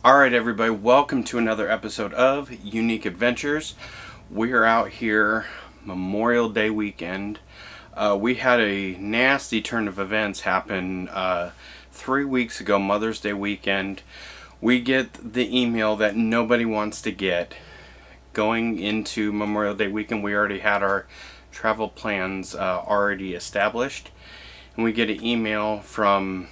Alright everybody, welcome to another episode of Unique Adventures. We are out here Memorial Day weekend. We had a nasty turn of events happen 3 weeks ago, Mother's Day weekend. We get the email that nobody wants to get. Going into Memorial Day weekend, we already had our travel plans already established. And we get an email from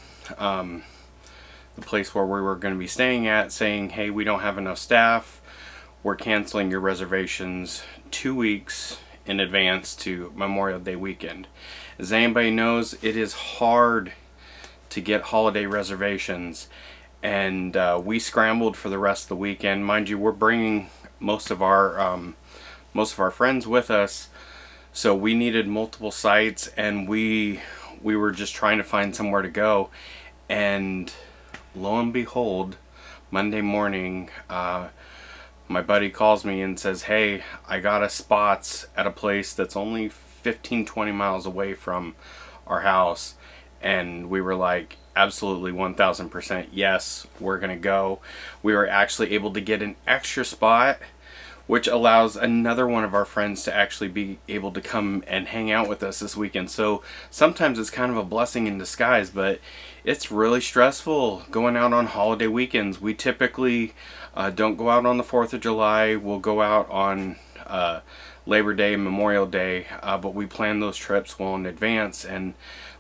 the place where we were going to be staying at saying, hey, we don't have enough staff, we're canceling your reservations 2 weeks in advance to Memorial Day weekend. As anybody knows, it is hard to get holiday reservations, and we scrambled for the rest of the weekend. Mind you, we're bringing most of our friends with us, so we needed multiple sites, and we were just trying to find somewhere to go. And lo and behold, Monday morning, my buddy calls me and says, hey, I got us spots at a place that's only 15-20 miles away from our house. And we were like, absolutely 1000% yes, we're gonna go. We were actually able to get an extra spot, which allows another one of our friends to actually be able to come and hang out with us this weekend. So sometimes it's kind of a blessing in disguise, but it's really stressful going out on holiday weekends. We typically don't go out on the 4th of July. We'll go out on Labor Day and Memorial Day, but we plan those trips well in advance. And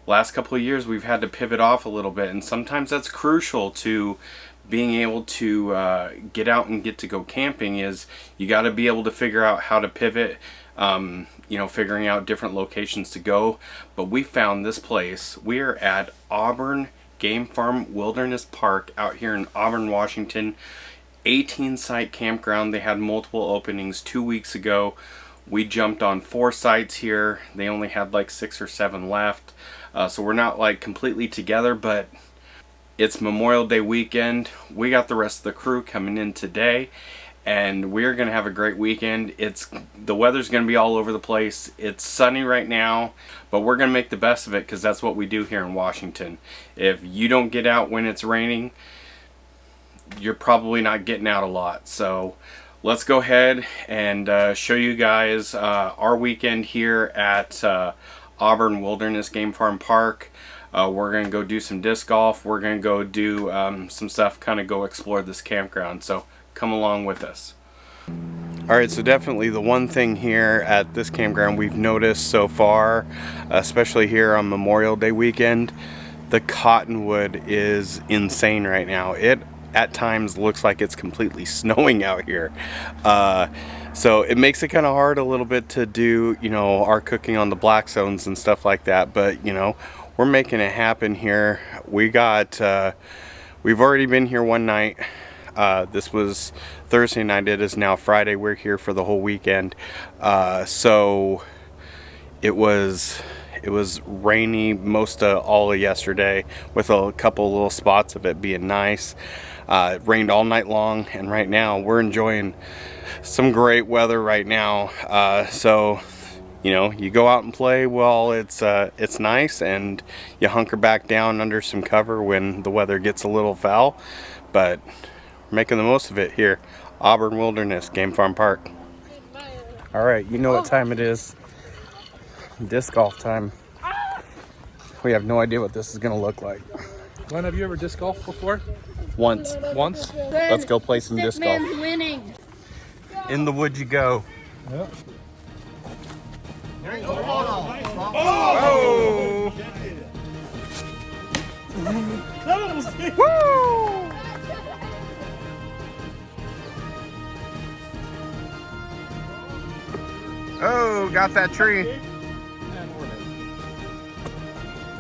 last couple of years we've had to pivot off a little bit, and sometimes that's crucial to being able to get out and get to go camping. Is you got to be able to figure out how to pivot, figuring out different locations to go. But we found this place. We are at Auburn Game Farm Wilderness Park out here in Auburn, Washington. 18 site campground. They had multiple openings 2 weeks ago. We jumped on 4 sites here. They only had like 6 or 7 left, so we're not like completely together, but it's Memorial Day weekend. We got the rest of the crew coming in today, and we're gonna have a great weekend. The weather's gonna be all over the place. It's sunny right now, but we're gonna make the best of it because that's what we do here in Washington. If you don't get out when it's raining, you're probably not getting out a lot. So let's go ahead and show you guys our weekend here at Auburn Wilderness Game Farm Park. We're going to go do some disc golf. We're going to go do some stuff, kind of go explore this campground. So come along with us. Alright, so definitely the one thing here at this campground we've noticed so far, especially here on Memorial Day weekend, the cottonwood is insane right now. It at times looks like it's completely snowing out here. So it makes it kind of hard a little bit to do, our cooking on the black zones and stuff like that. But, we're making it happen here. We've already been here one night. This was Thursday night. It is now Friday. We're here for the whole weekend. So it was rainy most of all of yesterday, with a couple little spots of it being nice. It rained all night long, and right now we're enjoying some great weather right now. So you go out and play while it's nice, and you hunker back down under some cover when the weather gets a little foul. But we're making the most of it here, Auburn Wilderness Game Farm Park. All right, you know what time it is. Disc golf time. We have no idea what this is gonna look like. Glenn, have you ever disc golfed before? Once. Let's go play some disc golf. Winning. In the wood you go. Yep. Oh! Woo! Oh, got that tree.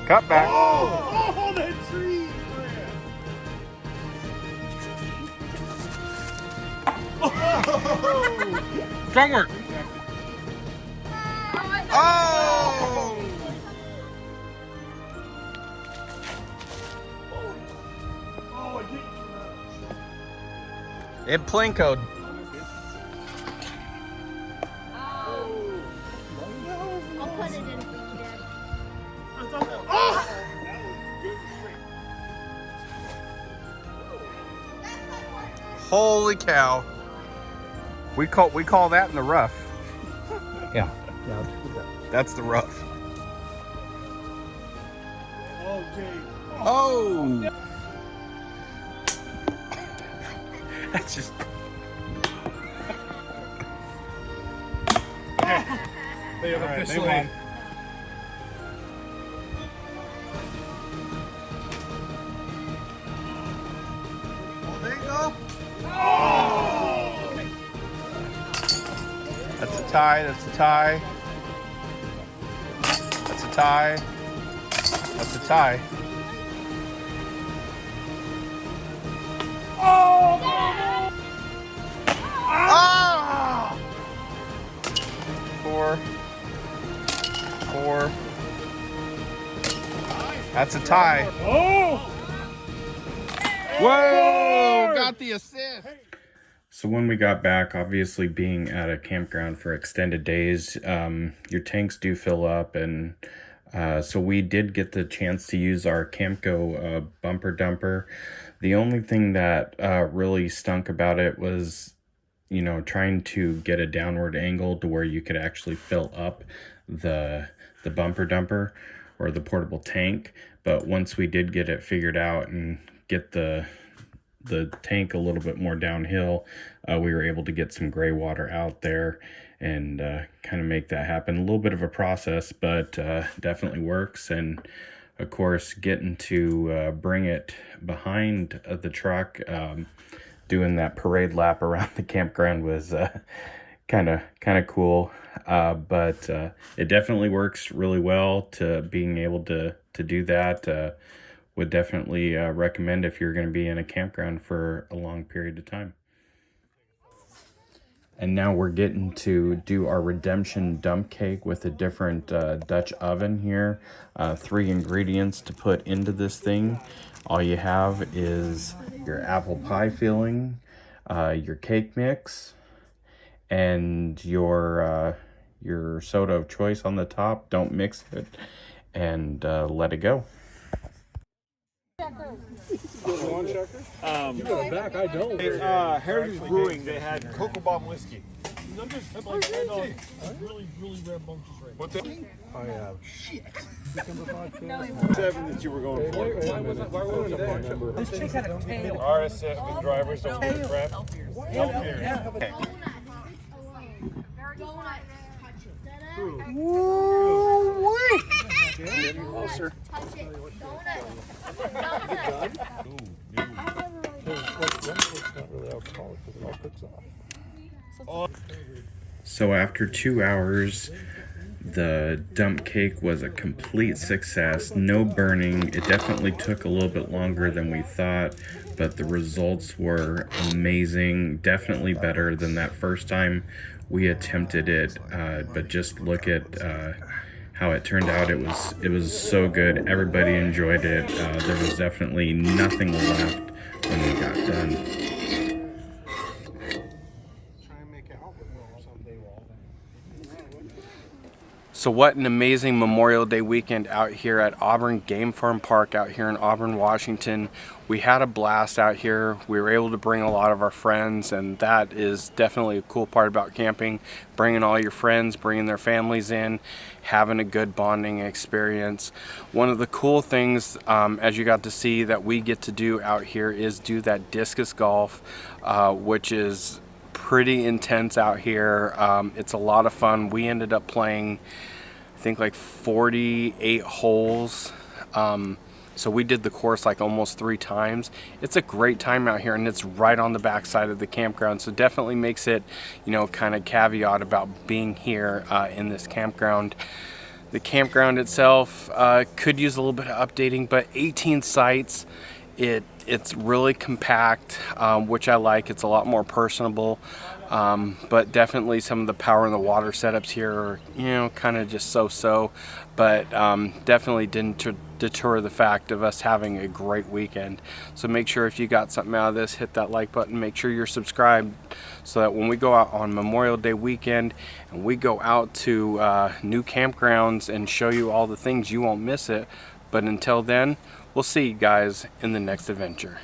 Cut back. Oh, that tree! Strong work. Oh! It plankoed. I'll put it in for you, Dad. Holy cow. We call that in the rough. Yeah. That's the rough. Okay. Oh! That's just... They have officially. They won. There you go. That's a tie, that's a tie. That's a tie. That's a tie. Oh! Four. That's a tie. Oh! Whoa! Got the assist. So when we got back, obviously being at a campground for extended days, your tanks do fill up, and so we did get the chance to use our Camco bumper dumper. The only thing that really stunk about it was, you know, trying to get a downward angle to where you could actually fill up the bumper dumper or the portable tank. But once we did get it figured out and get the tank a little bit more downhill, we were able to get some gray water out there and kind of make that happen. A little bit of a process, but definitely works. And of course, getting to bring it behind the truck, doing that parade lap around the campground was kind of cool. But it definitely works really well to being able to do that. Would definitely recommend if you're going to be in a campground for a long period of time. And now we're getting to do our redemption dump cake with a different Dutch oven here. 3 ingredients to put into this thing. All you have is your apple pie filling, your cake mix, and your soda of choice on the top. Don't mix it, and let it go. You got it back. I don't. Heritage Brewing, they had Cocoa Bomb whiskey. Really rare bunches right. What's that? I have. Shit. 7 that you were going for. This chick had a tail. RS7 drivers over the Fram. Okay. Getting closer. Touch it. So after 2 hours, the dump cake was a complete success. No burning. It definitely took a little bit longer than we thought, but the results were amazing. Definitely better than that first time we attempted it. But just look at how it turned out. It was so good. Everybody enjoyed it. There was definitely nothing left when we got done. So what an amazing Memorial Day weekend out here at Auburn Game Farm Park out here in Auburn, Washington. We had a blast out here. We were able to bring a lot of our friends, and that is definitely a cool part about camping. Bringing all your friends, bringing their families in, having a good bonding experience. One of the cool things, as you got to see, that we get to do out here is do that discus golf, which is pretty intense out here. It's a lot of fun. We ended up playing, I think, like 48 holes. So we did the course like almost 3 times. It's a great time out here, and it's right on the back side of the campground. So definitely makes it, you know, kind of caveat about being here in this campground. The campground itself could use a little bit of updating, but 18 sites. It's really compact, which I like. It's a lot more personable, but definitely some of the power and the water setups here are, you know, kind of just so-so, but definitely didn't deter the fact of us having a great weekend. So make sure if you got something out of this, hit that like button. Make sure you're subscribed so that when we go out on Memorial Day weekend and we go out to new campgrounds and show you all the things, you won't miss it. But until then, we'll see you guys in the next adventure.